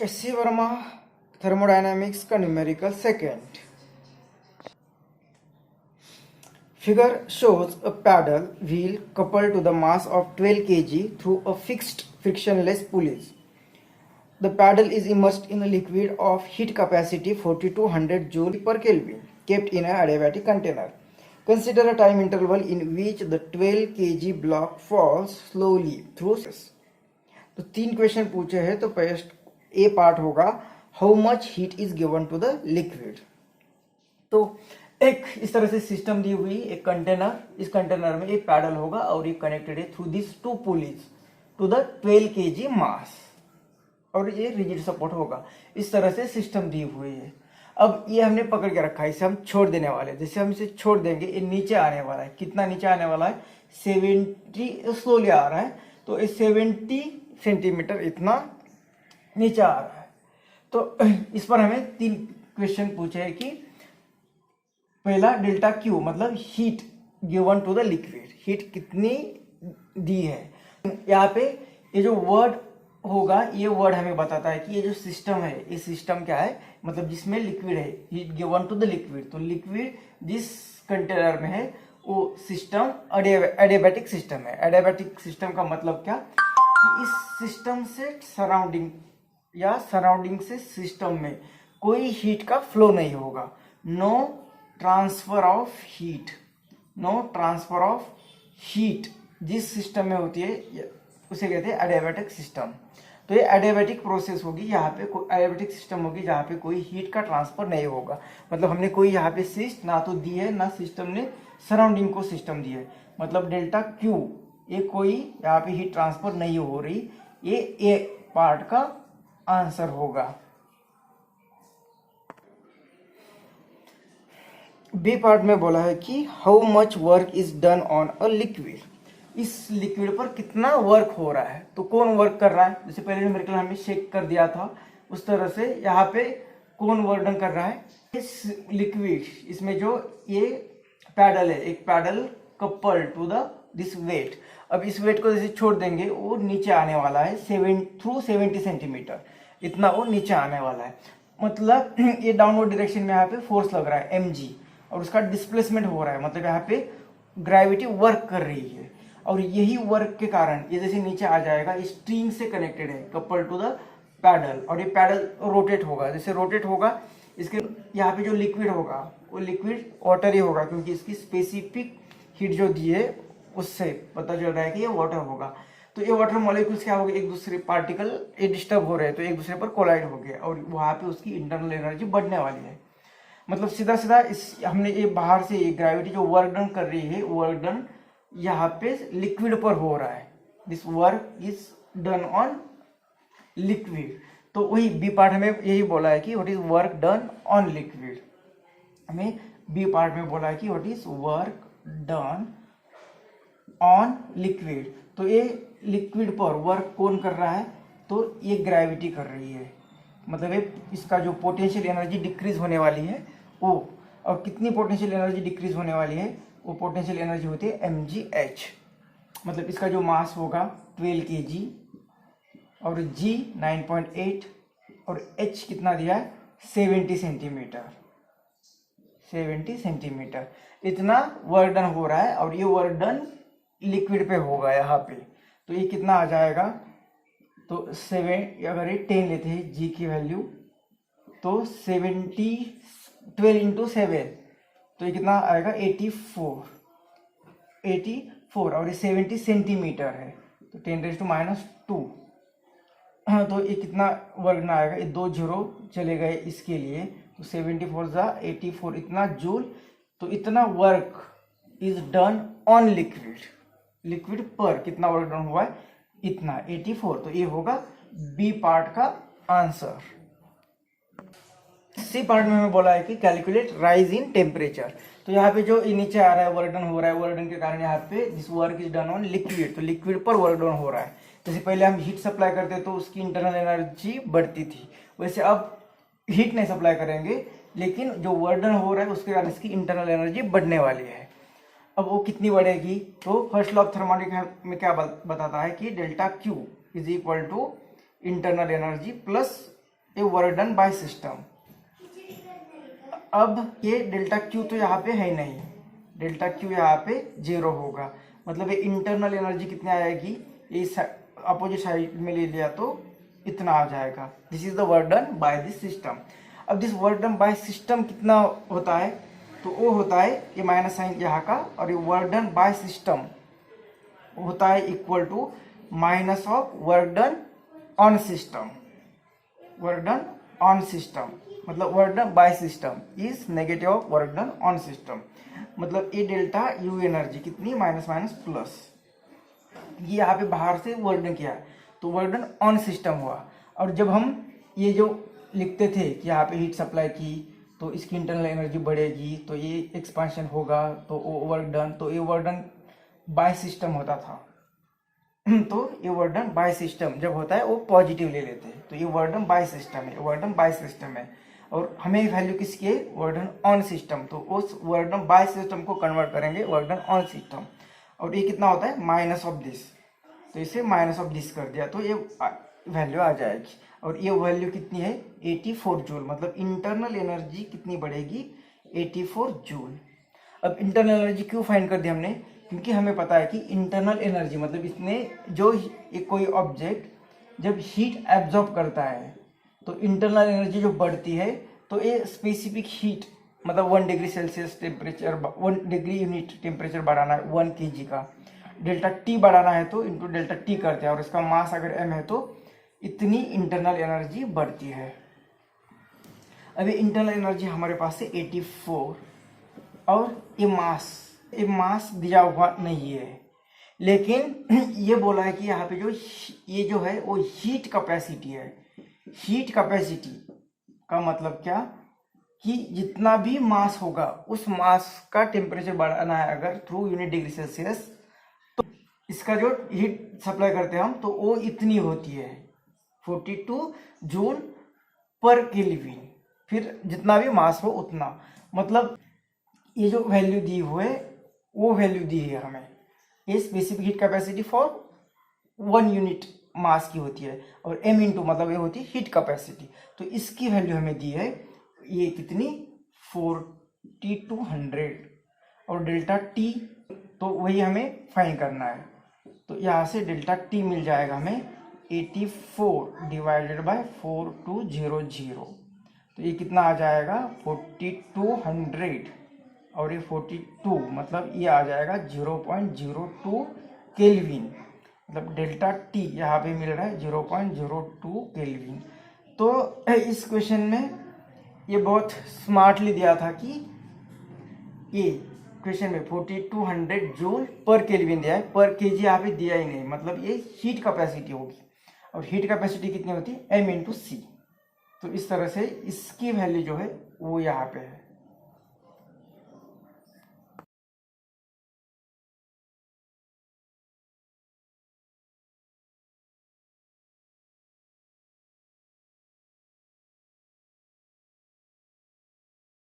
SC. Verma, thermodynamics का numerical second. Figure shows a paddle wheel coupled to the mass of 12 kg through a fixed frictionless pulleys. The paddle is immersed in a liquid of heat capacity 4200 joule per Kelvin, kept in an adiabatic container. Consider a time interval in which the 12 kg block falls slowly through. तो 3 question पूछे हैं। तो first A part होगा how much heat is given to the liquid. तो एक इस तरह से सिस्टम दी हुई एक कंटेनर, इस कंटेनर में एक पैडल होगा और ये कनेक्टेड है through this 2 pulleys to the 12 kg mass और ये रिजिड सपोर्ट होगा। इस तरह से सिस्टम दी हुई है। अब ये हमने पकड़ के रखा है, इसे हम छोड़ देने वाले हैं। जैसे हम इसे छोड़ देंगे ये नीचे आने वाला है। कितना नीचे आने वाला है? 70 स्लोली आ रहा है। तो ये 70 सेंटीमीटर इतना नीचे आ रहा है। तो इस पर हमें 3 क्वेश्चन पूछे हैं कि पहला डेल्टा क्यू मतलब heat given to the liquid, heat कितनी दी है। यहाँ पे ये जो वर्ड होगा ये वर्ड हमें बताता है कि ये जो सिस्टम है ये सिस्टम क्या है, मतलब जिसमें लिक्विड है, heat given to the liquid. तो लिक्विड जिस कंटेनर में है वो सिस्टम एडियाबैटिक सिस्टम है। एडियाबैटिक सिस्टम का मतलब क्या कि इस सिस्टम से सराउंडिंग या सराउंडिंग से सिस्टम में कोई हीट का फ्लो नहीं होगा। No transfer of heat, no transfer of heat जिस सिस्टम में होती है उसे कहते हैं एडियाबैटिक सिस्टम। तो ये एडियाबैटिक प्रोसेस होगी, यहाँ पे एडियाबैटिक सिस्टम होगी जहाँ पे कोई हीट का ट्रांसफर नहीं होगा। मतलब हमने कोई यहाँ पे सिस्ट ना तो दी है ना सिस्टम ने सराउंडिंग को सिस्टम दी है। मतलब डेल्टा क्यू ये कोई यहाँ पे हीट ट्रांसफर नहीं हो रही। ये ए पार्ट का आंसर होगा। बी पार्ट में बोला है कि how much work is done on a liquid, इस लिक्विड पर कितना वर्क हो रहा है। तो कौन वर्क कर रहा है? जैसे पहले न्यूमेरिकल हमने शेक कर दिया था उस तरह से यहाँ पे कौन वर्क डन कर रहा है? इस लिक्विड, इसमें जो ये पैडल है, एक paddle couple to the this weight. अब इस वेट को जैसे छोड़ देंगे वो नीचे आने वाला है 70 सेंटीमीटर इतना वो नीचे आने वाला है। मतलब ये डाउनवर्ड डायरेक्शन में यहाँ पे फोर्स लग रहा है mg और उसका डिस्प्लेसमेंट हो रहा है। मतलब यहाँ पे ग्रेविटी वर्क कर रही है और यही वर्क के कारण ये जैसे नीचे आ जाएगा, स्ट्रिंग से कनेक्टेड है कपल टू द पैडल और ये पैडल रोटेट होगा। जैसे रोटेट होगा इसके यहाँ पे जो लिक्विड होगा वो लिक्विड वाटर ही होगा, क्योंकि इसकी स्पेसिफिक हीट जो दी है उससे पता चल रहा है कि ये वाटर होगा। तो ये वाटर मॉलिक्यूल्स क्या हो गए, एक दूसरे पार्टिकल ये डिस्टर्ब हो रहे हैं तो एक दूसरे पर कोलाइड हो गए और वहाँ पे उसकी इंटरनल एनर्जी बढ़ने वाली है। मतलब सीधा सीधा इस हमने ये बाहर से ये ग्रेविटी जो वर्क डन कर रही है वर्क डन यहाँ पे लिक्विड पर हो रहा है। This work is done on liquid. तो वही बी पार्ट हमें यही बोला है कि what is work done on liquid. हमें बी पार्ट में बोला है कि what is work done on liquid. तो ये लिक्विड पर वर्क कौन कर रहा है? तो ये ग्रेविटी कर रही है। मतलब ये इसका जो पोटेंशियल एनर्जी डिक्रीज होने वाली है वो, और कितनी पोटेंशियल एनर्जी डिक्रीज होने वाली है? वो पोटेंशियल एनर्जी होती है mgh। मतलब इसका जो मास होगा 12 kg और g 9.8 और h कितना दिया है 70 सेंटीमीटर, 70 सेंटीमीटर इतना वर्क डन हो रहा है और ये वर्क डन लिक्विड पे होगा यहाँ पे। तो ये कितना आ जाएगा? तो 7 अगर ये 10 लेते हैं g की वैल्यू तो 70 12 इंटू 7 तो ये कितना आएगा 84 और ये 70 सेंटीमीटर है तो 10⁻²। तो ये कितना वर्क ना आएगा? ये 2 जीरो चले गए इसके लिए तो 74 × 84 इतना जूल। तो इतना work is done on liquid, liquid पर कितना वर्क डन हुआ है? इतना 84। तो ये होगा बी पार्ट का आंसर। सी पार्ट में हमें बोला है कि कैलकुलेट राइज इन टेम्परेचर। तो यहाँ पे जो नीचे आ रहा है वर्क डन हो रहा है, वर्क डन के कारण यहाँ पे this work is done on liquid. तो लिक्विड पर वर्क डन हो रहा है। जैसे पहले हम हीट सप्लाई करते तो उसकी इंटरनल एनर्जी बढ़ती थी, वैसे अब हीट नहीं सप्लाई करेंगे लेकिन जो वर्क डन हो रहा है उसके कारण इसकी इंटरनल एनर्जी बढ़ने वाली है। अब वो कितनी बढ़ेगी? तो फर्स्ट लॉ ऑफ थर्मोडायनामिक्स में क्या बताता है कि delta Q is equal to internal energy plus a work done by system. अब ये डेल्टा क्यू तो यहाँ पे है नहीं, डेल्टा क्यू यहाँ पे 0 होगा, मतलब ये इंटरनल एनर्जी कितनी आएगी, इस अपोजिट साइड में ले लिया तो इतना आ जाएगा। This is the work done by this system. अब this work done by system कितना होता है, तो वो होता है ये माइनस साइन यहाँ का, और ये वर्क डन बाय सिस्टम होता है equal to minus of work done on system. Work done on system मतलब work done by system is negative of work done on system. मतलब ये डेल्टा यू एनर्जी कितनी, माइनस माइनस प्लस, ये यहाँ पे बाहर से वर्क डन किया तो वर्क डन ऑन सिस्टम हुआ। और जब हम ये जो लिखते थे कि यहाँ पे हीट सप्लाई की तो इसकी इंटरनल एनर्जी बढ़ेगी, तो ये एक्सपांशन होगा, तो वो वर्क डन, तो ये वर्क डन बाय सिस्टम होता था। तो ये वर्क डन बाय सिस्टम जब होता है वो पॉजिटिव ले लेते हैं, तो ये वर्क डन बाय सिस्टम है, वर्क डन बाय सिस्टम है। और हमें वैल्यू किसकी है, वर्क डन ऑन सिस्टम, तो उस वर्क डन बाय सिस्टम को कन्वर्ट करेंगे वर्क डन ऑन सिस्टम। और ये कितना होता है, माइनस ऑफ दिस, तो इसे माइनस ऑफ दिस कर दिया तो ये वैल्यू आ जाएगी। और ये वैल्यू कितनी है, 84 जूल, मतलब इंटरनल एनर्जी कितनी बढ़ेगी, 84 जूल। अब इंटरनल एनर्जी क्यों फाइंड कर दी हमने, क्योंकि हमें पता है कि इंटरनल एनर्जी मतलब इसने जो एक कोई ऑब्जेक्ट जब हीट एब्जॉर्ब करता है तो इंटरनल एनर्जी जो बढ़ती है, तो ये स्पेसिफिक हीट मतलब 1 degree Celsius temperature, 1 degree unit temperature बढ़ाना है 1 kg का, डेल्टा टी बढ़ाना है तो इंटू डेल्टा टी करते हैं, और इसका मास अगर m है तो इतनी इंटरनल एनर्जी बढ़ती है। अभी इंटरनल एनर्जी हमारे पास है 84, और ये मास दिया हुआ नहीं है, लेकिन ये बोला है कि यहाँ पे जो ये जो है वो हीट कैपेसिटी है। हीट कैपेसिटी का मतलब क्या, कि जितना भी मास होगा उस मास का टेम्परेचर बढ़ाना है अगर थ्रू यूनिट डिग्री सेल्सियस, तो इसका जो हीट सप्लाई करते हैं हम तो वो इतनी होती है 42 जूल पर केल्विन, फिर जितना भी मास हो उतना। मतलब ये जो वैल्यू दी हुई है वो वैल्यू दी है हमें, ये specific heat capacity for 1 unit mass की होती है, और m इंटू मतलब ये होती है हीट कैपेसिटी, तो इसकी वैल्यू हमें दी है ये कितनी 4200, और डेल्टा टी तो वही हमें फाइंड करना है, तो यहाँ से डेल्टा टी मिल जाएगा हमें 84 डिवाइडेड बाय 4200, तो ये कितना आ जाएगा 4200, और ये 42 मतलब ये आ जाएगा 0.02 केल्विन, मतलब डेल्टा टी यहाँ पे मिल रहा है 0.02 केल्विन। तो इस क्वेश्चन में ये बहुत स्मार्टली दिया था कि ये क्वेश्चन में 4200 जूल पर केल्विन दिया है, पर केजी यहाँ पे दिया ही नहीं, मतलब ये हीट कैपेसिटी होगी, और हीट कैपेसिटी कितनी होती है m इंटू सी। तो इस तरह से इसकी वैल्यू जो है वो यहाँ पे है।